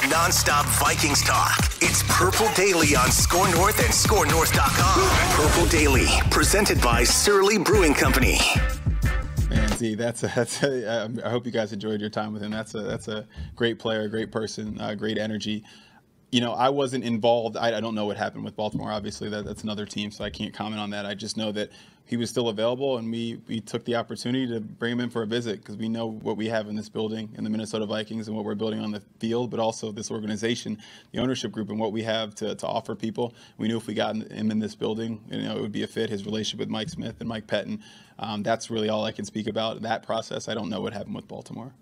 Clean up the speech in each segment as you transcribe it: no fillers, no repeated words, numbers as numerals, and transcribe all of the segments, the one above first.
nonstop Vikings talk. It's Purple Daily on Score North and ScoreNorth.com. Purple Daily, presented by Surly Brewing Company. Man, Z, I hope you guys enjoyed your time with him. That's a great player, great person, great energy. You know, I wasn't involved. I don't know what happened with Baltimore. Obviously, that's another team, so I can't comment on that. I just know that he was still available, and we took the opportunity to bring him in for a visit because we know what we have in this building in the Minnesota Vikings and what we're building on the field, but also this organization, the ownership group, and what we have to offer people. We knew if we got him in this building, you know, it would be a fit. His relationship with Mike Smith and Mike Pettin, that's really all I can speak about. That process, I don't know what happened with Baltimore.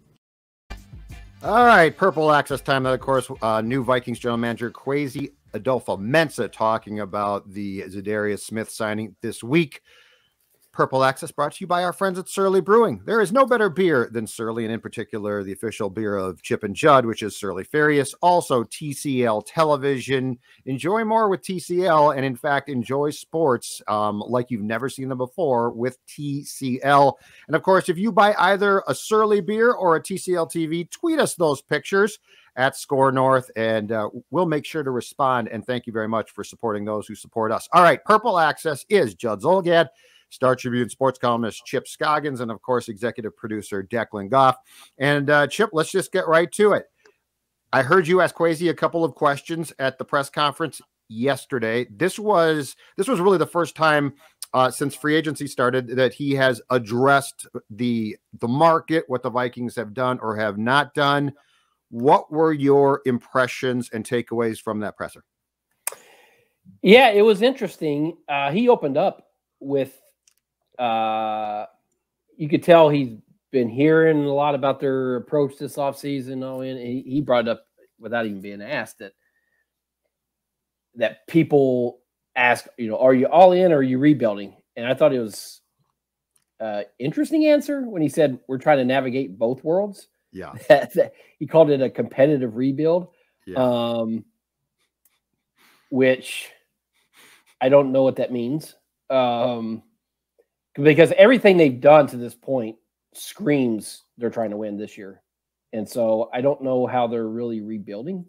All right, Purple Access time. That, of course, new Vikings general manager Kwesi Adofo-Mensah talking about the Za'DArius Smith signing this week. Purple Access brought to you by our friends at Surly Brewing. There is no better beer than Surly, and in particular, the official beer of Chip and Judd, which is Surly Farious. Also, TCL Television. Enjoy more with TCL, and in fact, enjoy sports like you've never seen them before with TCL. And of course, if you buy either a Surly beer or a TCL TV, tweet us those pictures at Score North, and we'll make sure to respond. And thank you very much for supporting those who support us. All right, Purple Access is Judd Zulgad, Star Tribune sports columnist Chip Scoggins, and of course, executive producer Declan Goff. And Chip, let's just get right to it. I heard you ask Kwesi a couple of questions at the press conference yesterday. This was really the first time since free agency started that he has addressed the market, what the Vikings have done or have not done. What were your impressions and takeaways from that presser? Yeah, it was interesting. He opened up with, you could tell he's been hearing a lot about their approach this offseason. And he brought it up without even being asked that people ask, you know, are you all in or are you rebuilding? And I thought it was an interesting answer when he said, we're trying to navigate both worlds. Yeah. He called it a competitive rebuild, yeah. Which I don't know what that means. Because everything they've done to this point screams they're trying to win this year. And so I don't know how they're really rebuilding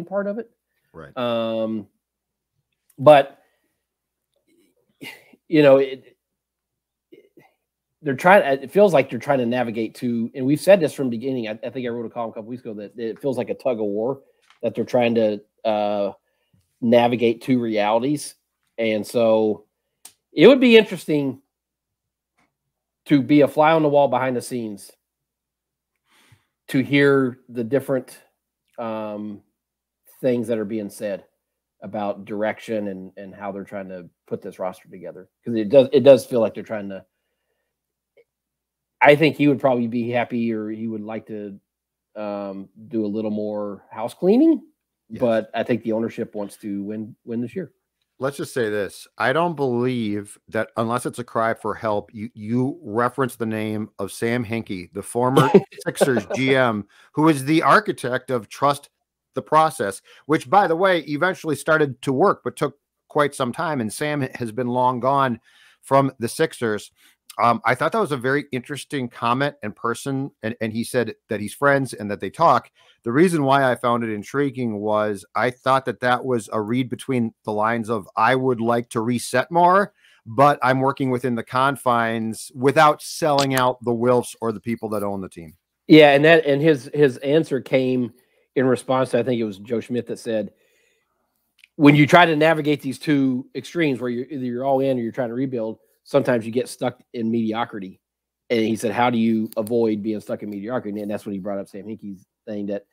part of it. Right. But you know, it feels like they're trying to navigate to, and we've said this from the beginning. I think I wrote a column a couple weeks ago that it feels like a tug of war, that they're trying to navigate two realities. And so it would be interesting to be a fly on the wall behind the scenes, to hear the different things that are being said about direction and how they're trying to put this roster together. Because it does feel like they're trying to. I think he would probably be happy, or he would like to do a little more house cleaning. Yes. But I think the ownership wants to win this year. Let's just say this. I don't believe that unless it's a cry for help, you reference the name of Sam Hinkie, the former Sixers GM, who is the architect of trust the process, which, by the way, eventually started to work, but took quite some time. And Sam has been long gone from the Sixers. I thought that was a very interesting comment and person. And he said that he's friends and that they talk. The reason why I found it intriguing was I thought that was a read between the lines of, I would like to reset more, but I'm working within the confines without selling out the Wilfs or the people that own the team. Yeah. And his answer came in response to, I think it was Joe Schmidt that said, when you try to navigate these two extremes where you're all in or you're trying to rebuild, sometimes you get stuck in mediocrity. And he said, how do you avoid being stuck in mediocrity? And that's when he brought up Sam Hinkie's thing that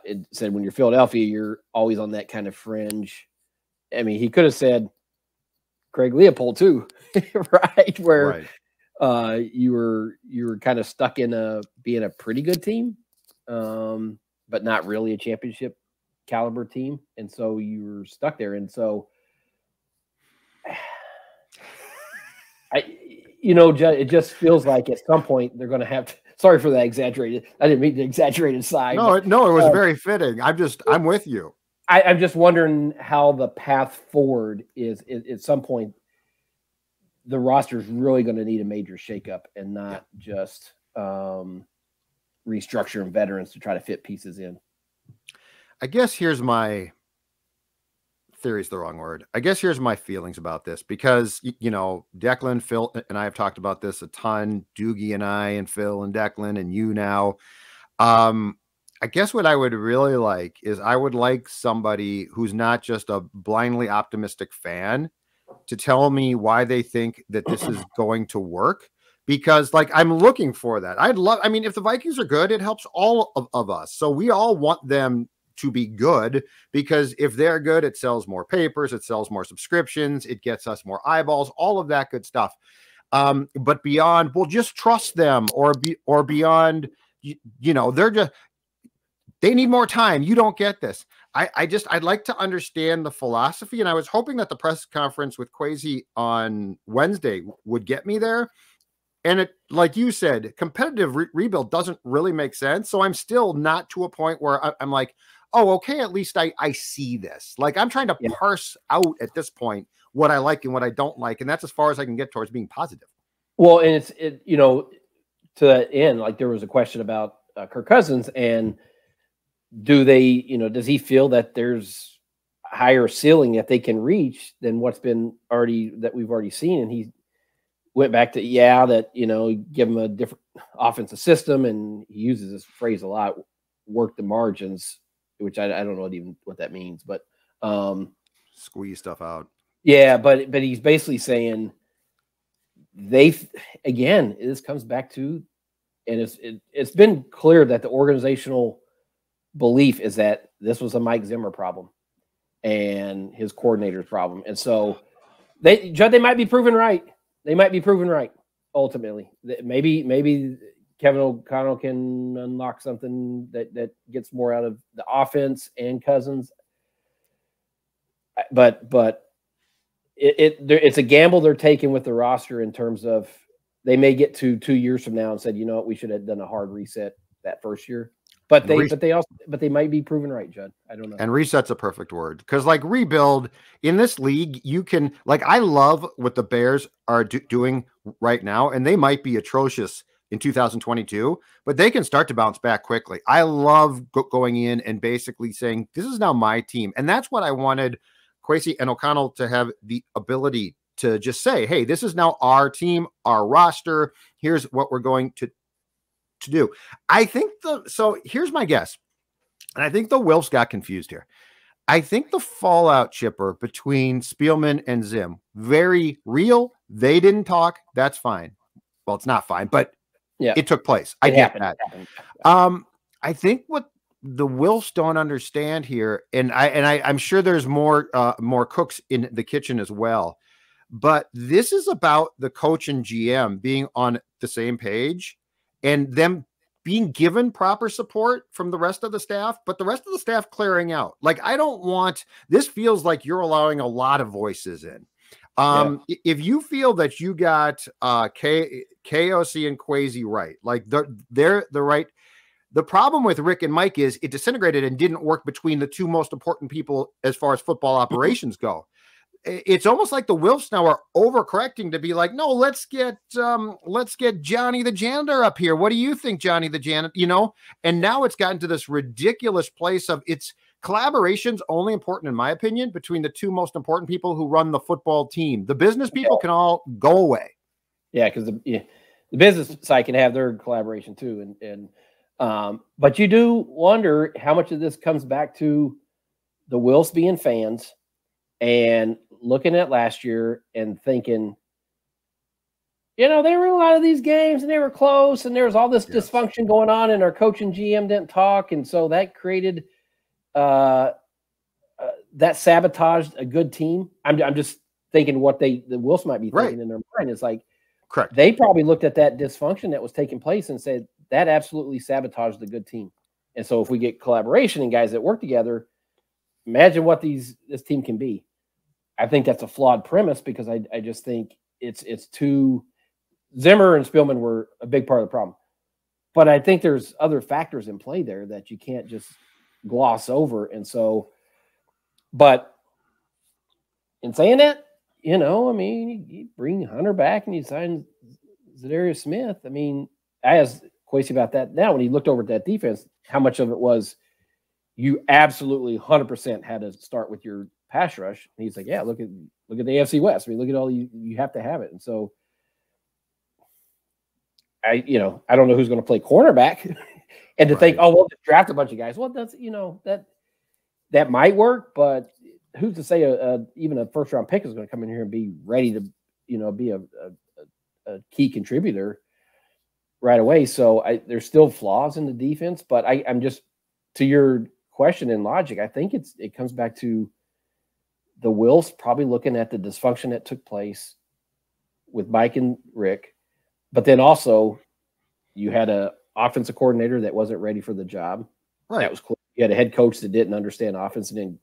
it said, when you're Philadelphia, you're always on that kind of fringe. I mean, he could have said Craig Leopold too, right? Where you were kind of stuck in being a pretty good team, but not really a championship caliber team. And so you were stuck there. And so it just feels like at some point they're going to have to. Sorry for that exaggerated. I didn't mean the exaggerated side. No, it was very fitting. I'm with you. I'm just wondering how the path forward is. At some point, the roster is really going to need a major shakeup and not just restructuring veterans to try to fit pieces in. I guess here's my theory is the wrong word. I guess here's my feelings about this because, Declan, Phil, and I have talked about this a ton. Doogie and I and Phil and Declan and you now. I guess what I would really like is I would like somebody who's not just a blindly optimistic fan to tell me why they think that this is going to work. Because I'm looking for that. If the Vikings are good, it helps all of us. So we all want them to be good because if they're good, it sells more papers, it sells more subscriptions, it gets us more eyeballs, all of that good stuff. But beyond, well, just trust them or beyond, they need more time. You don't get this. I'd like to understand the philosophy. And I was hoping that the press conference with Kwesi on Wednesday would get me there. And it, like you said, competitive rebuild doesn't really make sense. So I'm still not to a point where I'm like, oh, okay, at least I see this. I'm trying to parse out at this point what I like and what I don't like. And that's as far as I can get towards being positive. Well, and to that end, there was a question about Kirk Cousins and does he feel that there's a higher ceiling that they can reach than what's been that we've already seen? And he went back to, give him a different offensive system. And he uses this phrase a lot, work the margins, which I don't know even what that means, but squeeze stuff out. Yeah. But he's basically saying this comes back to, and it's been clear that the organizational belief is that this was a Mike Zimmer problem and his coordinator's problem. And so they might be proven right. They might be proven right ultimately. Maybe Kevin O'Connell can unlock something that gets more out of the offense and Cousins. But it's a gamble they're taking with the roster in terms of they may get to 2 years from now and said, we should have done a hard reset that first year. But they might be proven right, Judd. I don't know. And reset's a perfect word because rebuild in this league, you can I love what the Bears are doing right now, and they might be atrocious in 2022, but they can start to bounce back quickly. I love going in and basically saying, this is now my team. And that's what I wanted Kwesi and O'Connell to have the ability to just say, hey, this is now our team, our roster. Here's what we're going to do. I think so here's my guess. And I think the Wilfs got confused here. I think the fallout, Chipper, between Spielman and Zim, very real. They didn't talk. That's fine. Well, it's not fine, but it took place. I get that. I think what the Wilfs don't understand here, and I'm sure there's more cooks in the kitchen as well, but this is about the coach and GM being on the same page and them being given proper support from the rest of the staff, but the rest of the staff clearing out. I don't want, this feels like you're allowing a lot of voices in. If you feel that you got KOC and Kwesi right, they're the right. The problem with Rick and Mike is it disintegrated and didn't work between the two most important people as far as football operations go. It's almost like the Wilfs now are overcorrecting to be like, no, let's get Johnny the janitor up here. What do you think, Johnny the janitor? And now it's gotten to this ridiculous place of it's collaboration's only important, in my opinion, between the two most important people who run the football team. The business people can all go away. Yeah, because the business side can have their collaboration too, but you do wonder how much of this comes back to the Wilfs being fans and looking at last year and thinking, they were in a lot of these games and they were close and there was all this dysfunction going on and our coach and GM didn't talk. And so that created that sabotaged a good team. I'm just thinking what the Wilfs might be thinking in their mind is correct. They probably looked at that dysfunction that was taking place and said that absolutely sabotaged the good team. And so if we get collaboration and guys that work together, imagine what this team can be. I think that's a flawed premise because I just think it's too Zimmer and Spielman were a big part of the problem. But I think there's other factors in play there that you can't just gloss over. And so, but in saying that, you bring Hunter back and you sign Za'DArius Smith. I asked Kwesi about that now when he looked over at that defense, how much of it was, you absolutely 100% had to start with your pass rush. And he's like, yeah, look at the AFC West. I mean, look at all you have to have it. And so I don't know who's going to play cornerback and to think, oh, we'll just draft a bunch of guys. Well, that's, that might work, but who's to say even a first round pick is going to come in here and be ready to, be a key contributor right away. So there's still flaws in the defense, but I'm just, to your question and logic, I think it comes back to the Wilfs probably looking at the dysfunction that took place with Mike and Rick, but then also you had a offensive coordinator that wasn't ready for the job. Right. That was cool. You had a head coach that didn't understand offense, and then,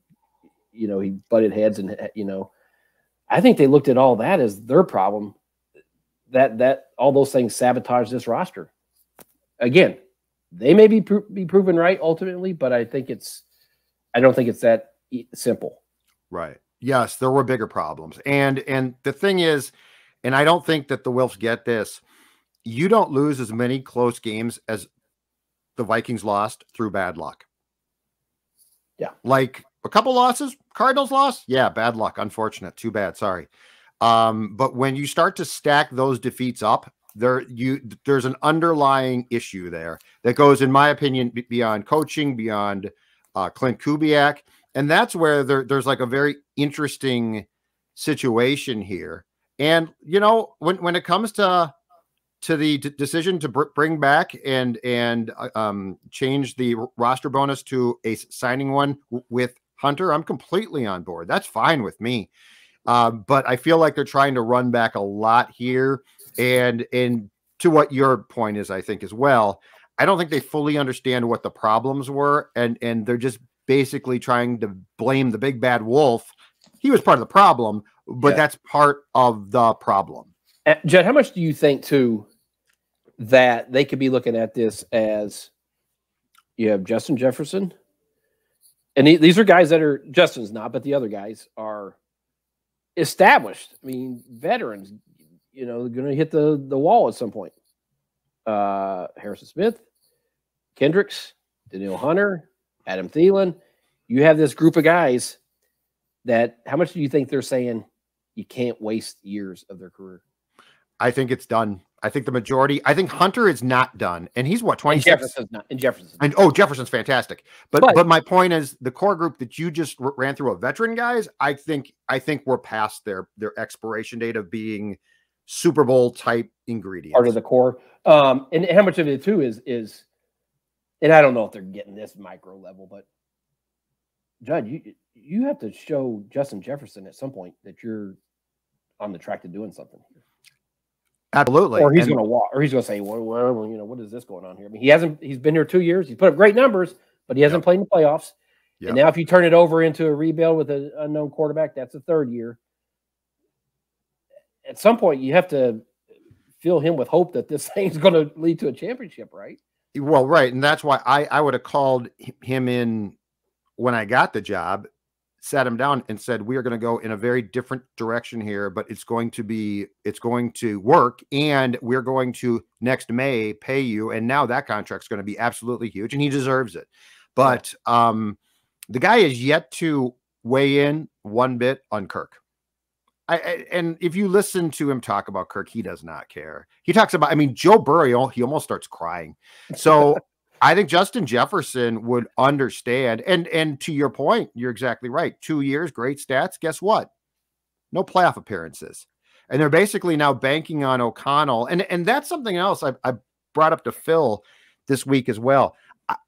he butted heads, and I think they looked at all that as their problem. That all those things sabotage this roster. Again, they may be proven right ultimately, but I don't think it's that simple. Right. Yes, there were bigger problems. And the thing is, and I don't think that the Wilfs get this, you don't lose as many close games as the Vikings lost through bad luck. Yeah. Like a couple losses, Cardinals lost. Yeah, bad luck. Unfortunate. Too bad. Sorry. But when you start to stack those defeats up, there's an underlying issue there that goes, in my opinion, beyond coaching, beyond Clint Kubiak. And that's where there's like a very interesting situation here. And, when it comes to the decision to bring back and change the roster bonus to a signing one with Hunter, I'm completely on board. That's fine with me. But I feel like they're trying to run back a lot here. And to what your point is, I think as well, I don't think they fully understand what the problems were. And they're just basically trying to blame the big bad wolf. He was part of the problem, but that's part of the problem. Judd, how much do you think too that they could be looking at this as you have Justin Jefferson, and these are guys that are, Justin's not, but the other guys are established. I mean, veterans, they're going to hit the wall at some point. Harrison Smith, Kendricks, Danielle Hunter, Adam Thielen. You have this group of guys that, how much do you think they're saying you can't waste years of their career? I think it's done. I think the majority, I think Hunter is not done. And he's what, 26? Jefferson's not. And Jefferson's not. And Jefferson's fantastic. But my point is, the core group that you just ran through of veteran guys, I think we're past their expiration date of being Super Bowl type ingredients. Part of the core. And how much of it too is, and I don't know if they're getting this micro level, but Judd, you have to show Justin Jefferson at some point that you're on the track to doing something here. Absolutely. Or he's going to walk, or he's going to say, well, what is this going on here? I mean, he's been here 2 years. He's put up great numbers, but he hasn't played in the playoffs. Yep. And now if you turn it over into a rebuild with an unknown quarterback, that's the third year. At some point, you have to fill him with hope that this thing's going to lead to a championship, right? Well, right. And that's why I would have called him in when I got the job, sat him down and said, we are going to go in a very different direction here, but it's going to work. And we're going to next May pay you. And now that contract's going to be absolutely huge and he deserves it. But the guy is yet to weigh in one bit on Kirk. And if you listen to him talk about Kirk, he does not care. He talks about, Joe Burrow, he almost starts crying. So I think Justin Jefferson would understand. And to your point, you're exactly right. 2 years, great stats. Guess what? No playoff appearances. And they're basically now banking on O'Connell. And that's something else I brought up to Phil this week as well.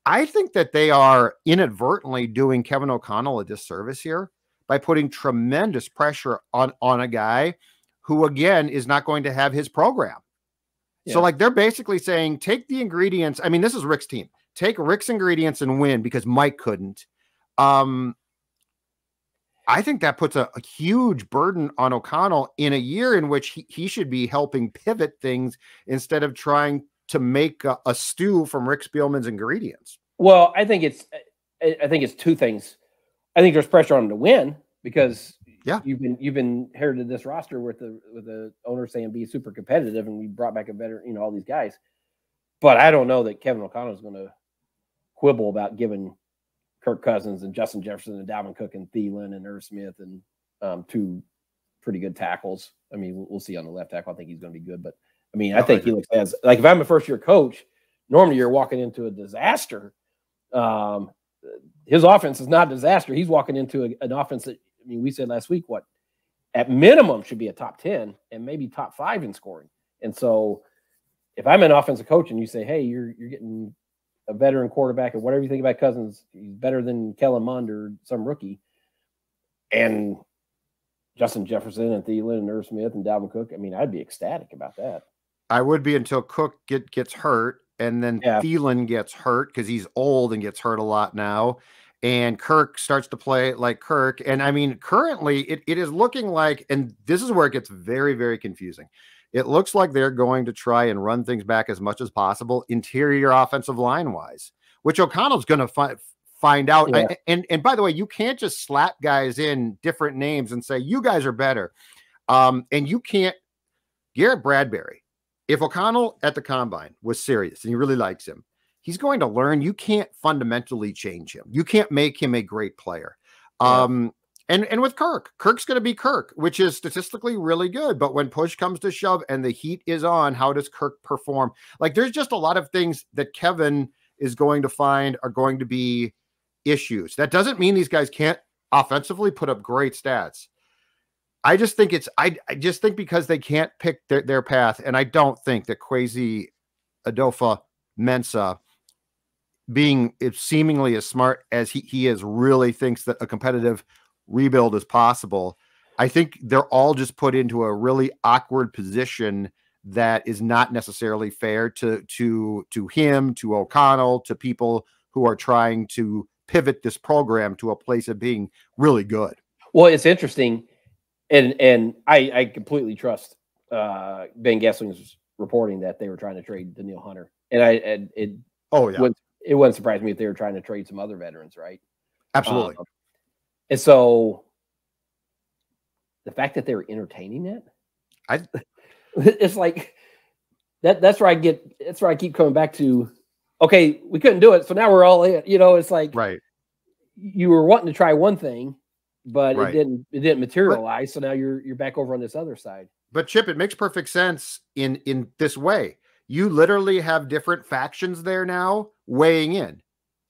I think that they are inadvertently doing Kevin O'Connell a disservice here by putting tremendous pressure on a guy who, again, is not going to have his program. Yeah. So, they're basically saying, take the ingredients. This is Rick's team. Take Rick's ingredients and win because Mike couldn't. I think that puts a huge burden on O'Connell in a year in which he should be helping pivot things instead of trying to make a stew from Rick Spielman's ingredients. Well, I think it's two things. I think there's pressure on him to win because you've been inherited this roster with the owner saying be super competitive, and we brought back a better, all these guys. But I don't know that Kevin O'Connell is going to quibble about giving Kirk Cousins and Justin Jefferson and Dalvin Cook and Thielen and Irv Smith and 2 pretty good tackles. I mean, we'll see on the left tackle. I think he's going to be good, but I mean, I think he looks as like if I'm a first-year coach, normally you're walking into a disaster. His offense is not a disaster. He's walking into an offense that, I mean, we said last week, what at minimum should be a top 10 and maybe top 5 in scoring. And so if I'm an offensive coach and you say, hey, you're getting a veteran quarterback and whatever you think about Cousins, he's better than Kellen Mond or some rookie, and Justin Jefferson and Thielen and Irv Smith and Dalvin Cook, I mean, I'd be ecstatic about that. I would be until Cook gets hurt, and then Thielen gets hurt because he's old and gets hurt a lot now. And Kirk starts to play like Kirk. And I mean, currently it is looking like, and this is where it gets very, very confusing. It looks like they're going to try and run things back as much as possible, interior offensive line wise, which O'Connell's going to find out. Yeah. And by the way, you can't just slap guys in different names and say, you guys are better. And you can't. Garrett Bradbury, if O'Connell at the combine was serious and he really likes him, he's going to learn you can't fundamentally change him. You can't make him a great player. Yeah. And with Kirk's going to be Kirk, which is statistically really good. But when push comes to shove and the heat is on, how does Kirk perform? Like, there's just a lot of things that Kevin is going to find are going to be issues. That doesn't mean these guys can't offensively put up great stats. I just think I just think because they can't pick their path. And I don't think that Kwesi Adofo-Mensah, being seemingly as smart as he is, really thinks that a competitive rebuild is possible. I think they're all just put into a really awkward position that is not necessarily fair to him, to O'Connell, to people who are trying to pivot this program to a place of being really good. Well, it's interesting. And I completely trust Ben Gessling's reporting that they were trying to trade Danielle Hunter. And it wouldn't surprise me if they were trying to trade some other veterans, right? Absolutely. And so the fact that they were entertaining it, it's like that's where I keep coming back to, okay, we couldn't do it, so now we're all in. You know, it's like, right, you were wanting to try one thing, but it didn't materialize. So now you're back over on this other side. But Chip, it makes perfect sense in this way. You literally have different factions there now weighing in.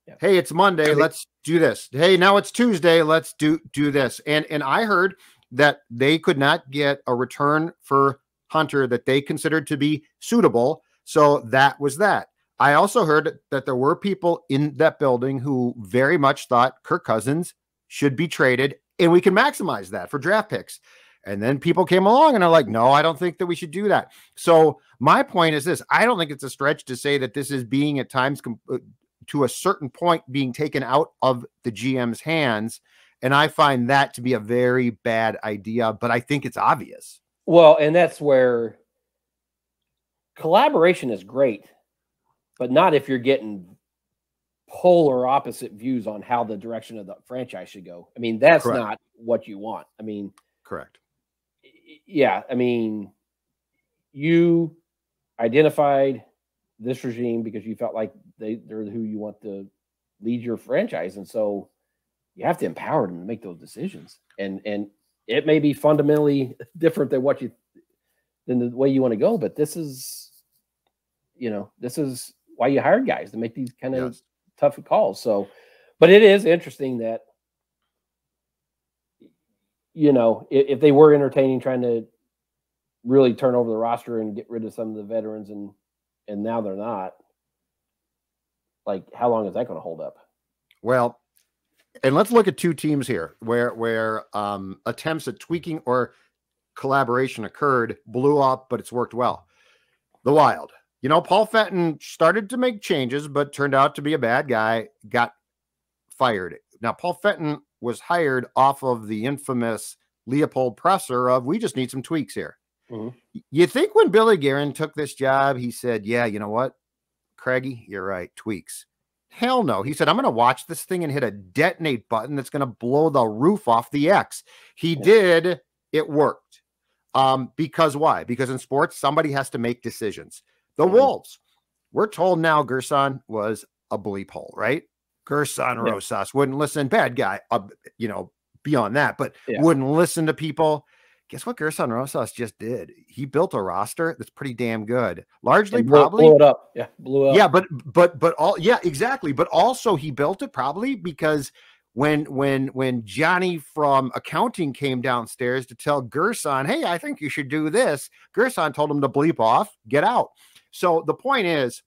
Yeah. Hey, it's Monday. Let's do this. Hey, now it's Tuesday. Let's do this. And I heard that they could not get a return for Hunter that they considered to be suitable. So that was that. I also heard that there were people in that building who very much thought Kirk Cousins should be traded and we can maximize that for draft picks. And then people came along and are like, no, I don't think that we should do that. So my point is this. I don't think it's a stretch to say that this is being at times to a certain point being taken out of the GM's hands. And I find that to be a very bad idea, but I think it's obvious. Well, and that's where collaboration is great, but not if you're getting polar opposite views on how the direction of the franchise should go. I mean, that's Correct. Not what you want. I mean, correct. Yeah. I mean, you identified this regime because you felt like they're who you want to lead your franchise. And so you have to empower them to make those decisions. And it may be fundamentally different than than the way you want to go, but this is why you hired guys to make these kind of tough calls. So, but it is interesting that, if they were entertaining trying to really turn over the roster and get rid of some of the veterans and now they're not, like, how long is that going to hold up? Well, and let's look at two teams here where attempts at tweaking or collaboration occurred, blew up, but it's worked well. The Wild. Paul Fenton started to make changes, but turned out to be a bad guy, got fired. Now, Paul Fenton was hired off of the infamous Leopold presser of, we just need some tweaks here. Mm-hmm. You think when Billy Guerin took this job, he said, yeah, you know what, Craigie, you're right, tweaks. Hell no. He said, I'm going to watch this thing and hit a detonate button that's going to blow the roof off the X. He did. It worked. Because why? Because in sports, somebody has to make decisions. The Wolves, we're told now Gerson was a bleep hole, right? Gerson Rosas wouldn't listen. Bad guy, beyond that, but Yeah. wouldn't listen to people. Guess what Gerson Rosas just did? He built a roster that's pretty damn good. Largely, probably blew it up. Yeah, blew up. Yeah, exactly. But also he built it probably because when Johnny from accounting came downstairs to tell Gerson, hey, I think you should do this, Gerson told him to bleep off, get out. So the point is,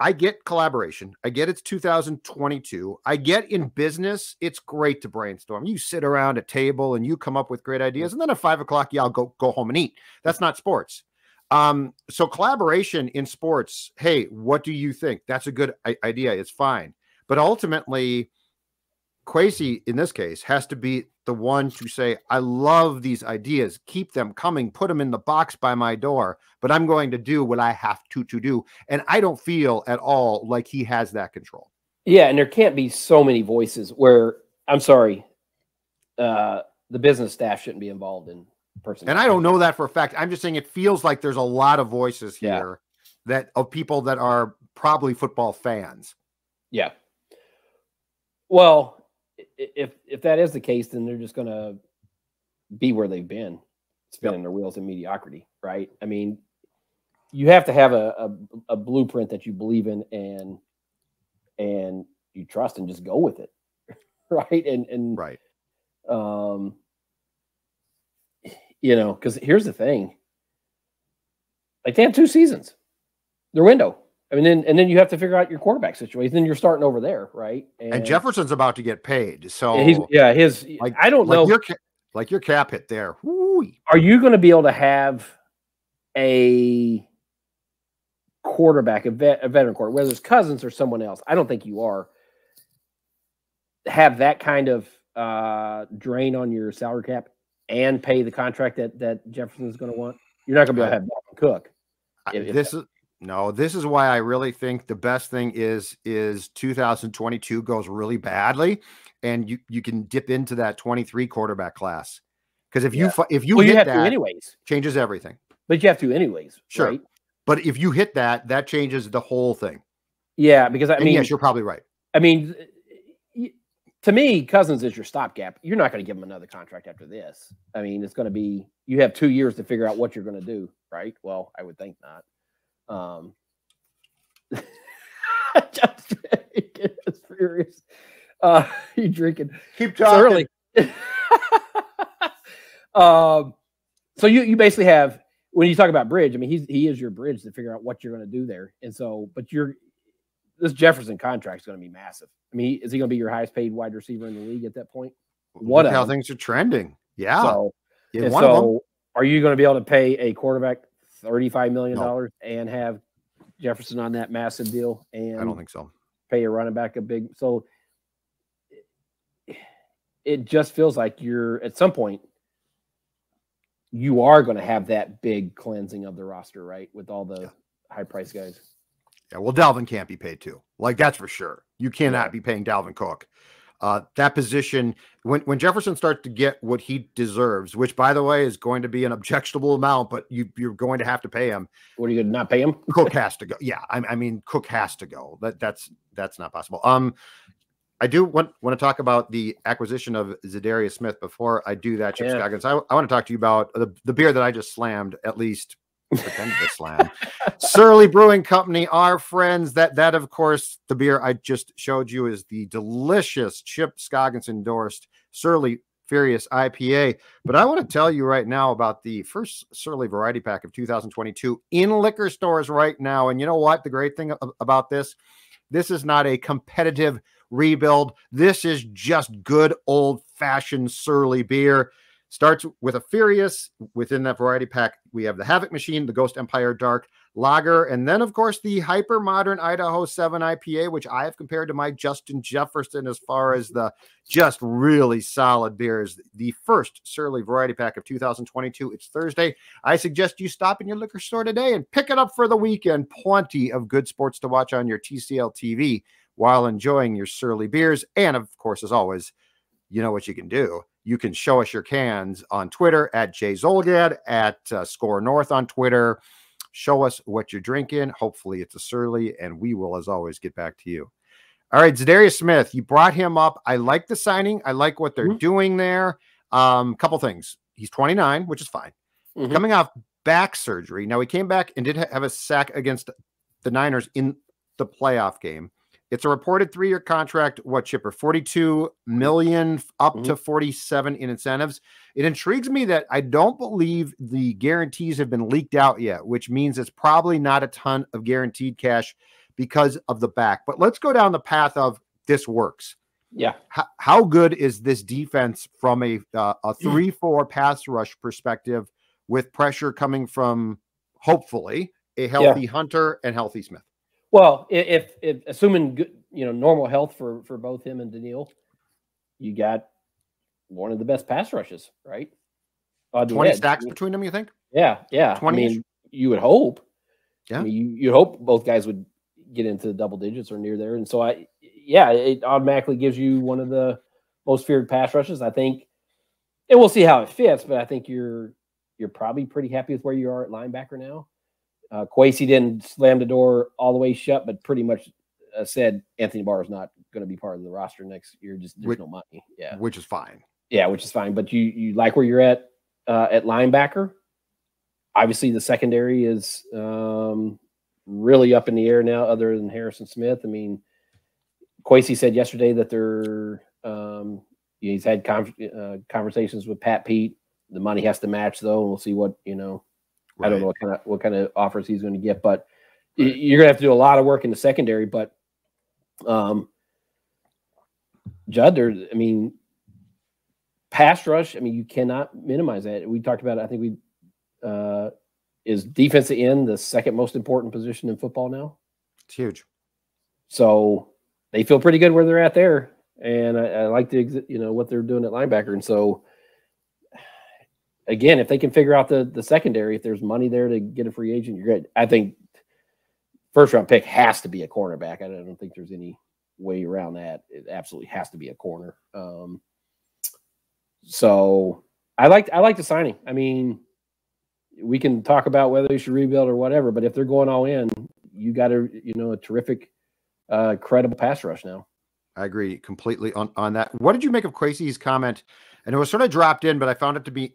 I get collaboration. I get it's 2022. I get in business, it's great to brainstorm. You sit around a table and you come up with great ideas, and then at 5 o'clock, y'all go home and eat. That's not sports. So collaboration in sports, hey, what do you think? That's a good idea. It's fine. But ultimately, Kwesi, in this case, has to be the one to say, I love these ideas. Keep them coming. Put them in the box by my door. But I'm going to do what I have to do. And I don't feel at all like he has that control. Yeah, and there can't be so many voices where, I'm sorry, the business staff shouldn't be involved in person. And I don't know that for a fact. I'm just saying it feels like there's a lot of voices here of people that are probably football fans. Yeah. Well, if that is the case, then they're just going to be where they've been, spinning their wheels in mediocrity, right? I mean, you have to have a blueprint that you believe in and you trust and just go with it, right? And right. Because here's the thing. Like, they have 2 seasons. Their window. I mean, then you have to figure out your quarterback situation. Then you're starting over there, right? And Jefferson's about to get paid. So I don't know. Your cap hit there. Woo-wee. Are you going to be able to have a quarterback, a veteran quarterback, whether it's Cousins or someone else? I don't think you are. Have that kind of drain on your salary cap and pay the contract that Jefferson's going to want? You're not going to be able to have Dalvin Cook. This is why I really think the best thing is 2022 goes really badly, and you can dip into that 23 quarterback class, because if you hit that, anyways, changes everything. But you have to anyways, sure. Right? But if you hit that changes the whole thing. Yeah, because I mean, yes, you're probably right. I mean, to me, Cousins is your stopgap. You're not going to give him another contract after this. I mean, it's going to be, you have 2 years to figure out what you're going to do, right? Well, I would think not. Just it's furious. You drinking? Keep talking. So you basically have, when you talk about bridge, I mean, he is your bridge to figure out what you're going to do there. And so, but this Jefferson contract is going to be massive. I mean, is he going to be your highest paid wide receiver in the league at that point? Look how things are trending. Yeah. So are you going to be able to pay a quarterback $35 million and have Jefferson on that massive deal? And I don't think so. Pay a running back a big. So it just feels like you're at some point you are going to have that big cleansing of the roster, right? With all the high price guys. Yeah. Well, Dalvin can't be paid too. Like, that's for sure. You cannot be paying Dalvin Cook. That position, when Jefferson starts to get what he deserves, which, by the way, is going to be an objectionable amount, but you're going to have to pay him. What, are you going to not pay him? Cook has to go. Yeah, I mean, Cook has to go. That's not possible. I do want to talk about the acquisition of Za'DArius Smith. Before I do that, Chip Scoggins, I want to talk to you about the beer that I just slammed, at least pretended to slam. Surly Brewing Company, our friends. That of course, the beer I just showed you is the delicious Chip Scoggins endorsed Surly Furious IPA. But I want to tell you right now about the first Surly Variety Pack of 2022 in liquor stores right now. And you know what? The great thing about this is not a competitive rebuild. This is just good old-fashioned Surly beer. Starts with a Furious. Within that variety pack, we have the Havoc Machine, the Ghost Empire Dark Lager, and then, of course, the hyper-modern Idaho 7 IPA, which I have compared to my Justin Jefferson as far as the just really solid beers. The first Surly Variety Pack of 2022. It's Thursday. I suggest you stop in your liquor store today and pick it up for the weekend. Plenty of good sports to watch on your TCL TV while enjoying your Surly beers. And, of course, as always, you know what you can do. You can show us your cans on Twitter at JZolgad, at Score North on Twitter. Show us what you're drinking. Hopefully it's a Surly, and we will, as always, get back to you. All right, Za'DArius Smith, you brought him up. I like the signing. I like what they're doing there. Couple things. He's 29, which is fine. Coming off back surgery. Now, he came back and did have a sack against the Niners in the playoff game. It's a reported 3-year contract. What, Chipper? $42 million up to 47 in incentives. It intrigues me that I don't believe the guarantees have been leaked out yet, which means it's probably not a ton of guaranteed cash because of the back. But let's go down the path of this works. Yeah. How good is this defense from a 3-4 pass rush perspective with pressure coming from, hopefully, a healthy Hunter and healthy Smith? Well, if assuming good, normal health for both him and Daniil, you got one of the best pass rushes, right? 20 stacks between them, you think? Yeah. 20-ish? I mean, you would hope. Yeah. I mean, you hope both guys would get into the double digits or near there. And so it automatically gives you one of the most feared pass rushes, I think. And we'll see how it fits, but I think you're probably pretty happy with where you are at linebacker now. Kwesi didn't slam the door all the way shut, but pretty much said Anthony Barr is not going to be part of the roster next year. There's no money. Yeah, which is fine. Yeah, which is fine. But you like where you're at linebacker. Obviously, the secondary is really up in the air now, other than Harrison Smith. I mean, Kwesi said yesterday that he's had conversations with Pat Pete. The money has to match, though, and we'll see what Right. I don't know what kind of offers he's going to get, but you're going to have to do a lot of work in the secondary. But Judd, pass rush. I mean, you cannot minimize that. We talked about it. I think is defensive end the second most important position in football now. It's huge. So they feel pretty good where they're at there, and I like what they're doing at linebacker, and so. Again, if they can figure out the secondary, if there's money there to get a free agent, you're good. I think first-round pick has to be a cornerback. I don't think there's any way around that. It absolutely has to be a corner. So I like the signing. I mean, we can talk about whether they should rebuild or whatever, but if they're going all in, you got a terrific, credible pass rush now. I agree completely on that. What did you make of Kwesi's comment? And it was sort of dropped in, but I found it to be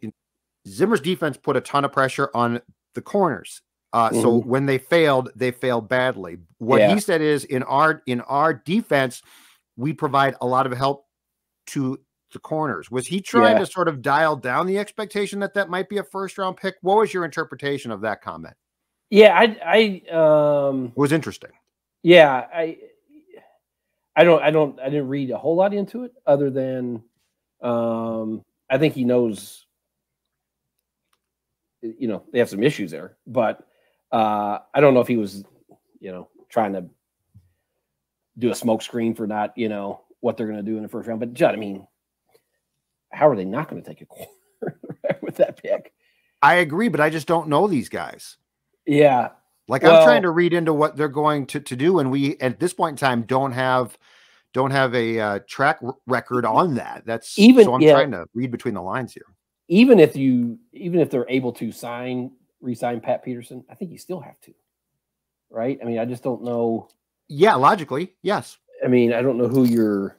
Zimmer's defense put a ton of pressure on the corners. So when they failed badly. What he said is in our defense, we provide a lot of help to the corners. Was he trying to sort of dial down the expectation that might be a first-round pick? What was your interpretation of that comment? Yeah, it was interesting. Yeah, I didn't read a whole lot into it other than I think he knows they have some issues there, but I don't know if he was trying to do a smoke screen for not what they're going to do in the first round. But Judd, I mean, how are they not going to take a corner with that pick? I agree, but I just don't know these guys. Yeah. I'm trying to read into what they're going to do. And we, at this point in time, don't have a track record on that. So I'm trying to read between the lines here. Even if they're able to re-sign Pat Peterson, I think you still have to, right? I mean, I just don't know. Yeah, logically, yes. I mean, I don't know who your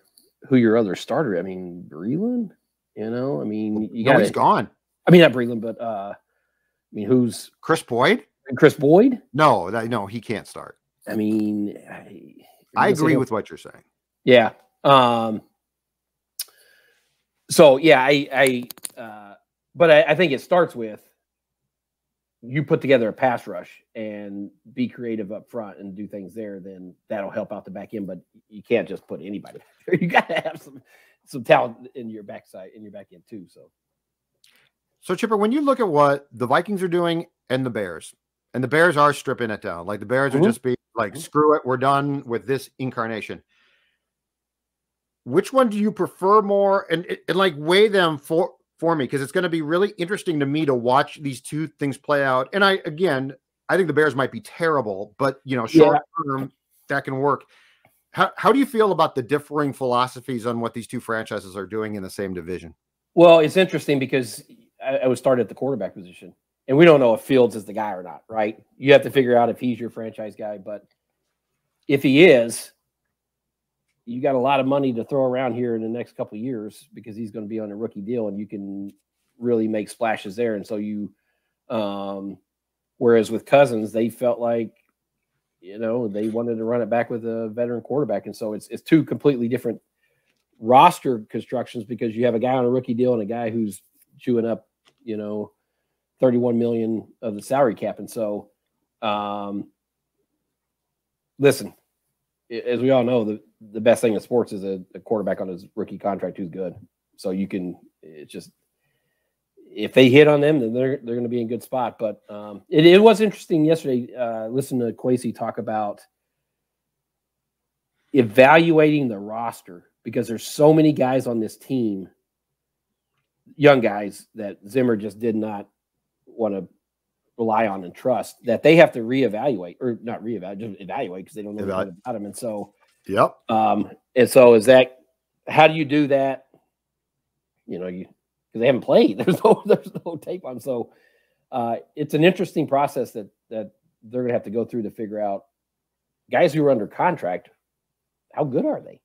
other starter. I mean, Breland. I mean, he's gone. I mean, not Breland, but who's Chris Boyd? Chris Boyd? No, he can't start. I mean, I agree with what you're saying. Yeah. So yeah, but I think it starts with you put together a pass rush and be creative up front and do things there, then that'll help out the back end. But you can't just put anybody there. You got to have some talent in your back end too. So Chipper, when you look at what the Vikings are doing and the Bears are stripping it down, like the Bears are just being like, screw it, we're done with this incarnation. Which one do you prefer more? And like weigh them for me, because it's going to be really interesting to me to watch these two things play out. And I think the Bears might be terrible, but short term that can work. How do you feel about the differing philosophies on what these two franchises are doing in the same division? Well, it's interesting because I would start at the quarterback position, and we don't know if Fields is the guy or not, right? You have to figure out if he's your franchise guy, but if he is, you got a lot of money to throw around here in the next couple of years because he's going to be on a rookie deal, and you can really make splashes there. And so you, whereas with Cousins, they felt like, they wanted to run it back with a veteran quarterback. And so it's two completely different roster constructions because you have a guy on a rookie deal and a guy who's chewing up, $31 million of the salary cap. And so, listen, as we all know, the best thing in sports is a quarterback on his rookie contract who's good. So it's just, if they hit on them, then they're going to be in a good spot. But it was interesting yesterday, listening to Kwesi talk about evaluating the roster because there's so many guys on this team, young guys, that Zimmer just did not want to rely on and trust, that they have to reevaluate, or not reevaluate, just evaluate because they don't know anything about them. And so, yep. And so how do you do that? Because they haven't played. There's no tape on. So it's an interesting process that they're going to have to go through to figure out guys who are under contract, how good are they?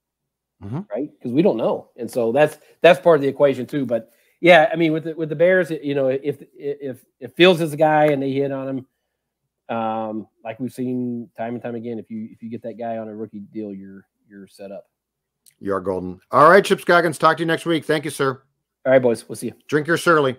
Mm-hmm. Right? Because we don't know. And so that's part of the equation too. But yeah, I mean, with the Bears, if Fields is a guy and they hit on him, like we've seen time and time again, if you get that guy on a rookie deal, you're set up. You are golden. All right, Chip Scoggins, talk to you next week. Thank you, sir. All right, boys. We'll see you. Drink your Surly.